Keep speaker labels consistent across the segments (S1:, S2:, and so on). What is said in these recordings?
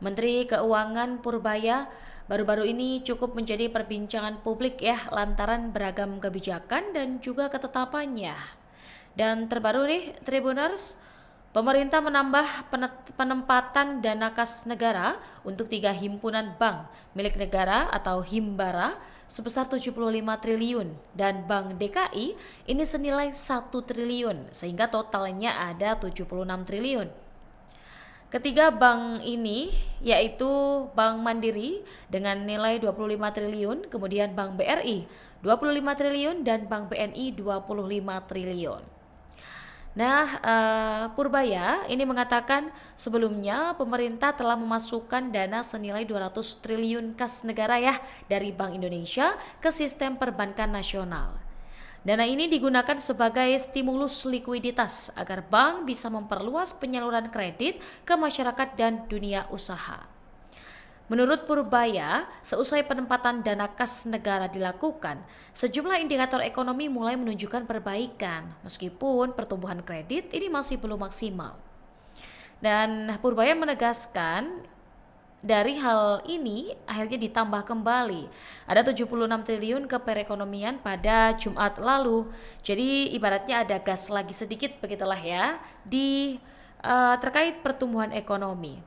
S1: Menteri Keuangan Purbaya baru-baru ini cukup menjadi perbincangan publik ya lantaran beragam kebijakan dan juga ketetapannya. Dan terbaru nih Tribuners, pemerintah menambah penempatan dana kas negara untuk 3 himpunan bank milik negara atau Himbara sebesar 75 triliun dan Bank DKI ini senilai 1 triliun sehingga totalnya ada 76 triliun. Ketiga bank ini yaitu Bank Mandiri dengan nilai 25 triliun, kemudian Bank BRI 25 triliun dan Bank BNI 25 triliun. Nah, Purbaya ini mengatakan sebelumnya pemerintah telah memasukkan dana senilai 200 triliun kas negara ya dari Bank Indonesia ke sistem perbankan nasional. Dana ini digunakan sebagai stimulus likuiditas agar bank bisa memperluas penyaluran kredit ke masyarakat dan dunia usaha. Menurut Purbaya, seusai penempatan dana kas negara dilakukan, sejumlah indikator ekonomi mulai menunjukkan perbaikan, meskipun pertumbuhan kredit ini masih belum maksimal. Dan Purbaya menegaskan dari hal ini akhirnya ditambah kembali. Ada 76 triliun ke perekonomian pada Jumat lalu. Jadi ibaratnya ada gas lagi sedikit begitulah ya di terkait pertumbuhan ekonomi.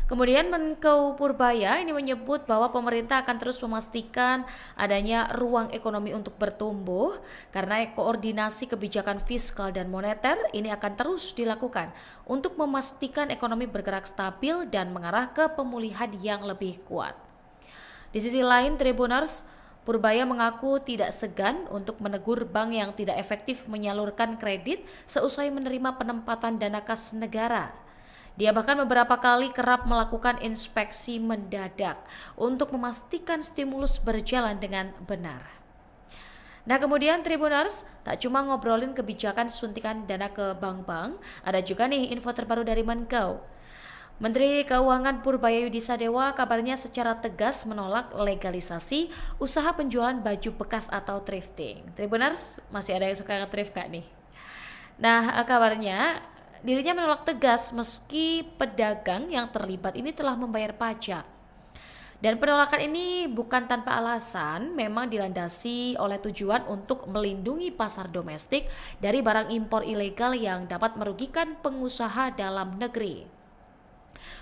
S1: Kemudian Menko Purbaya ini menyebut bahwa pemerintah akan terus memastikan adanya ruang ekonomi untuk bertumbuh karena koordinasi kebijakan fiskal dan moneter ini akan terus dilakukan untuk memastikan ekonomi bergerak stabil dan mengarah ke pemulihan yang lebih kuat. Di sisi lain, Tribuners, Purbaya mengaku tidak segan untuk menegur bank yang tidak efektif menyalurkan kredit seusai menerima penempatan dana kas negara. Dia bahkan beberapa kali kerap melakukan inspeksi mendadak untuk memastikan stimulus berjalan dengan benar. Nah kemudian Tribuners, tak cuma ngobrolin kebijakan suntikan dana ke bank-bank, ada juga nih info terbaru dari Menko. Menteri Keuangan Purbaya Yudisadewa kabarnya secara tegas menolak legalisasi usaha penjualan baju bekas atau thrifting. Tribuners, masih ada yang suka nge-thrift gak nih? Nah kabarnya dirinya menolak tegas meski pedagang yang terlibat ini telah membayar pajak. Dan penolakan ini bukan tanpa alasan, memang dilandasi oleh tujuan untuk melindungi pasar domestik dari barang impor ilegal yang dapat merugikan pengusaha dalam negeri.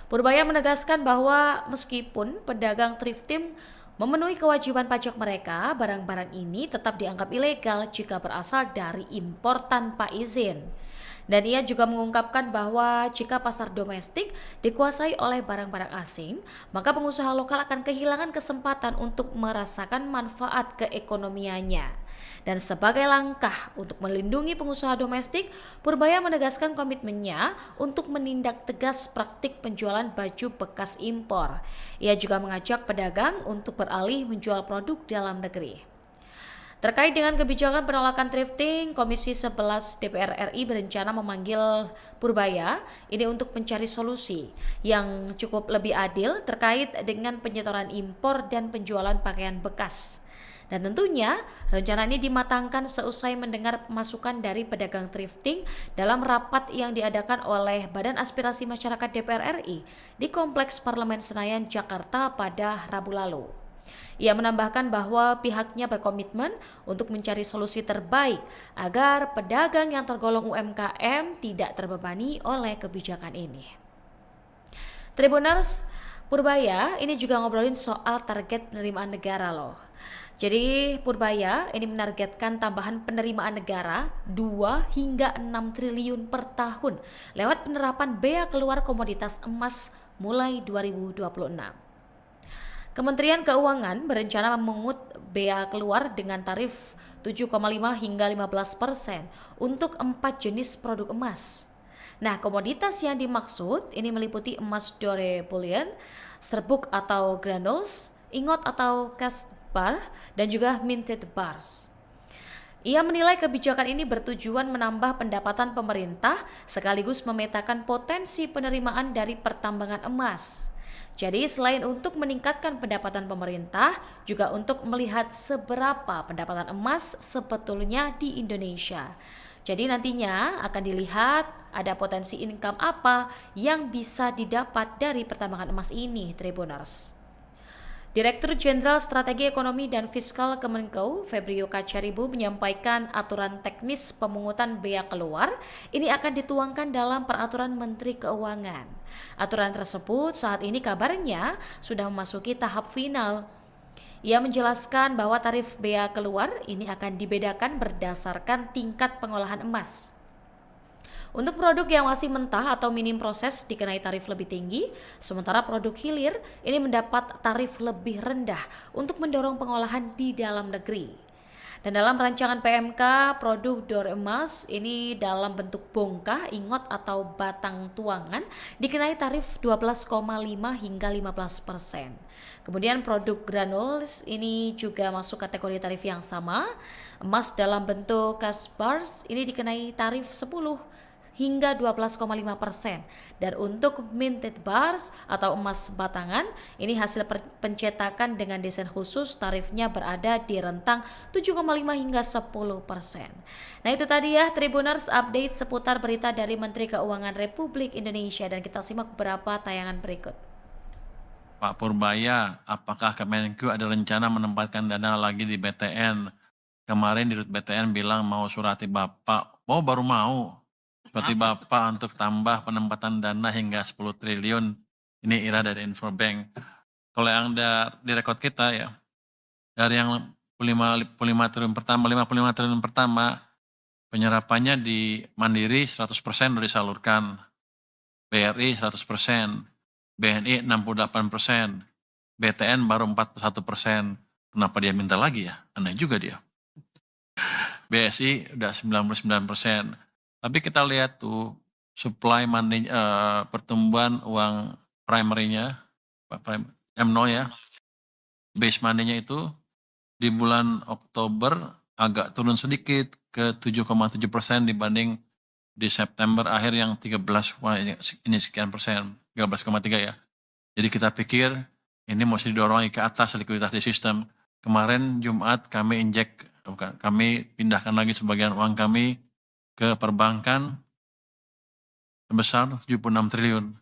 S1: Purbaya menegaskan bahwa meskipun pedagang thrifting memenuhi kewajiban pajak mereka, barang-barang ini tetap dianggap ilegal jika berasal dari impor tanpa izin. Dan ia juga mengungkapkan bahwa jika pasar domestik dikuasai oleh barang-barang asing, maka pengusaha lokal akan kehilangan kesempatan untuk merasakan manfaat keekonomiannya. Dan sebagai langkah untuk melindungi pengusaha domestik, Purbaya menegaskan komitmennya untuk menindak tegas praktik penjualan baju bekas impor. Ia juga mengajak pedagang untuk beralih menjual produk dalam negeri. Terkait dengan kebijakan penolakan thrifting, Komisi 11 DPR RI berencana memanggil Purbaya ini untuk mencari solusi yang cukup lebih adil terkait dengan penyetoran impor dan penjualan pakaian bekas. Dan tentunya rencana ini dimatangkan seusai mendengar masukan dari pedagang thrifting dalam rapat yang diadakan oleh Badan Aspirasi Masyarakat DPR RI di Kompleks Parlemen Senayan, Jakarta pada Rabu lalu. Ia menambahkan bahwa pihaknya berkomitmen untuk mencari solusi terbaik agar pedagang yang tergolong UMKM tidak terbebani oleh kebijakan ini. Tribuners, Purbaya ini juga ngobrolin soal target penerimaan negara loh. Jadi Purbaya ini menargetkan tambahan penerimaan negara 2 hingga 6 triliun per tahun lewat penerapan bea keluar komoditas emas mulai 2026. Kementerian Keuangan berencana memungut bea keluar dengan tarif 7,5 hingga 15% untuk 4 jenis produk emas. Nah, komoditas yang dimaksud ini meliputi emas dore bullion, serbuk atau granules, ingot atau cast bar, dan juga minted bars. Ia menilai kebijakan ini bertujuan menambah pendapatan pemerintah sekaligus memetakan potensi penerimaan dari pertambangan emas. Jadi selain untuk meningkatkan pendapatan pemerintah, juga untuk melihat seberapa pendapatan emas sebetulnya di Indonesia. Jadi nantinya akan dilihat ada potensi income apa yang bisa didapat dari pertambangan emas ini, Tribuners. Direktur Jenderal Strategi Ekonomi dan Fiskal Kemenko, Febrio Kacaribu, menyampaikan aturan teknis pemungutan bea keluar ini akan dituangkan dalam peraturan Menteri Keuangan. Aturan tersebut saat ini kabarnya sudah memasuki tahap final. Ia menjelaskan bahwa tarif bea keluar ini akan dibedakan berdasarkan tingkat pengolahan emas. Untuk produk yang masih mentah atau minim proses dikenai tarif lebih tinggi, sementara produk hilir ini mendapat tarif lebih rendah untuk mendorong pengolahan di dalam negeri. Dan dalam rancangan PMK, produk dor emas ini dalam bentuk bongkah, ingot atau batang tuangan dikenai tarif 12,5 hingga 15%. Kemudian produk granules ini juga masuk kategori tarif yang sama. Emas dalam bentuk cash bars ini dikenai tarif 10 hingga 12,5%. Dan untuk minted bars atau emas batangan, ini hasil pencetakan dengan desain khusus, tarifnya berada di rentang 7,5 hingga 10%. Nah itu tadi ya Tribuners, update seputar berita dari Menteri Keuangan Republik Indonesia, dan kita simak beberapa tayangan berikut.
S2: Pak Purbaya, apakah Kemenku ada rencana menempatkan dana lagi di BTN? Kemarin di BTN bilang mau surati Bapak, oh baru mau. Seperti Bapak untuk tambah penempatan dana hingga 10 triliun. Ini Ira dari Infobank. Kalau yang di rekod kita ya, dari yang 55 triliun pertama, penyerapannya di Mandiri 100% sudah disalurkan. BRI 100%, BNI 68%, BTN baru 41%. Kenapa dia minta lagi ya? Aneh juga dia. BSI udah 99%. Tapi kita lihat tuh supply money, pertumbuhan uang primary-nya, M0 ya, base money-nya itu di bulan Oktober agak turun sedikit ke 7,7% dibanding di September akhir yang 13, wah ini sekian persen, 13,3 ya. Jadi kita pikir ini mesti didorong ke atas likuiditas di sistem. Kemarin Jumat kami kami pindahkan lagi sebagian uang kami ke perbankan sebesar 76 triliun.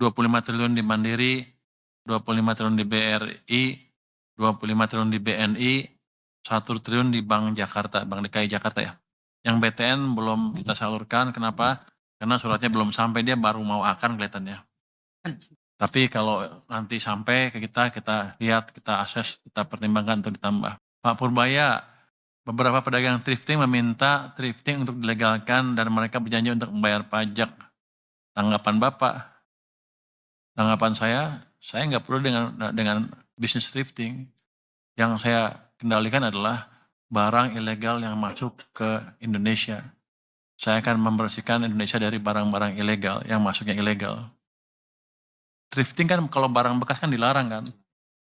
S2: 25 triliun di Mandiri, 25 triliun di BRI, 25 triliun di BNI, 1 triliun di Bank Jakarta, Bank DKI Jakarta ya. Yang BTN belum kita salurkan, kenapa? Karena suratnya belum sampai, dia baru mau akan kelihatannya. Tapi kalau nanti sampai ke kita lihat, kita akses, kita pertimbangkan untuk ditambah. Pak Purbaya, beberapa pedagang thrifting meminta thrifting untuk dilegalkan dan mereka berjanji untuk membayar pajak. Tanggapan Bapak? Tanggapan saya nggak perlu dengan bisnis thrifting. Yang saya kendalikan adalah barang ilegal yang masuk ke Indonesia. Saya akan membersihkan Indonesia dari barang-barang ilegal yang masuknya ilegal. Thrifting kan kalau barang bekas kan dilarang kan,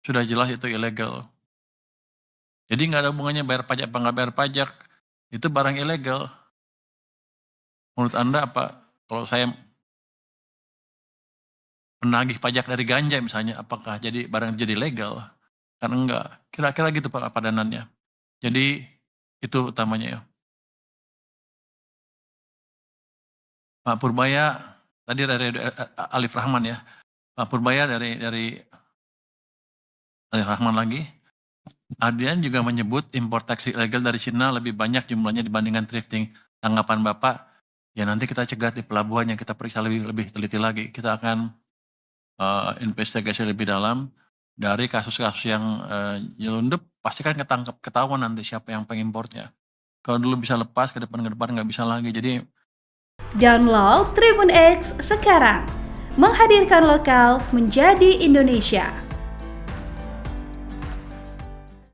S2: sudah jelas itu ilegal. Jadi nggak ada hubungannya bayar pajak apa nggak bayar pajak, itu barang ilegal. Menurut Anda apa? Kalau saya menagih pajak dari ganja misalnya, apakah jadi barang jadi legal? Kan enggak. Kira-kira gitu Pak padanannya. Jadi itu utamanya ya. Pak Purbaya, tadi dari Alif Rahman ya. Pak Purbaya dari Alif Rahman lagi. Adrian juga menyebut impor taksi ilegal dari Cina lebih banyak jumlahnya dibandingkan thrifting. Tanggapan Bapak, ya nanti kita cegat di pelabuhan yang kita periksa lebih teliti lagi. Kita akan investigasi lebih dalam dari kasus-kasus yang nyelundup, pasti kan ketahuan nanti siapa yang pengimportnya. Kalau dulu bisa lepas, ke depan nggak bisa lagi. Jadi
S3: download Tribun X sekarang, menghadirkan lokal menjadi Indonesia.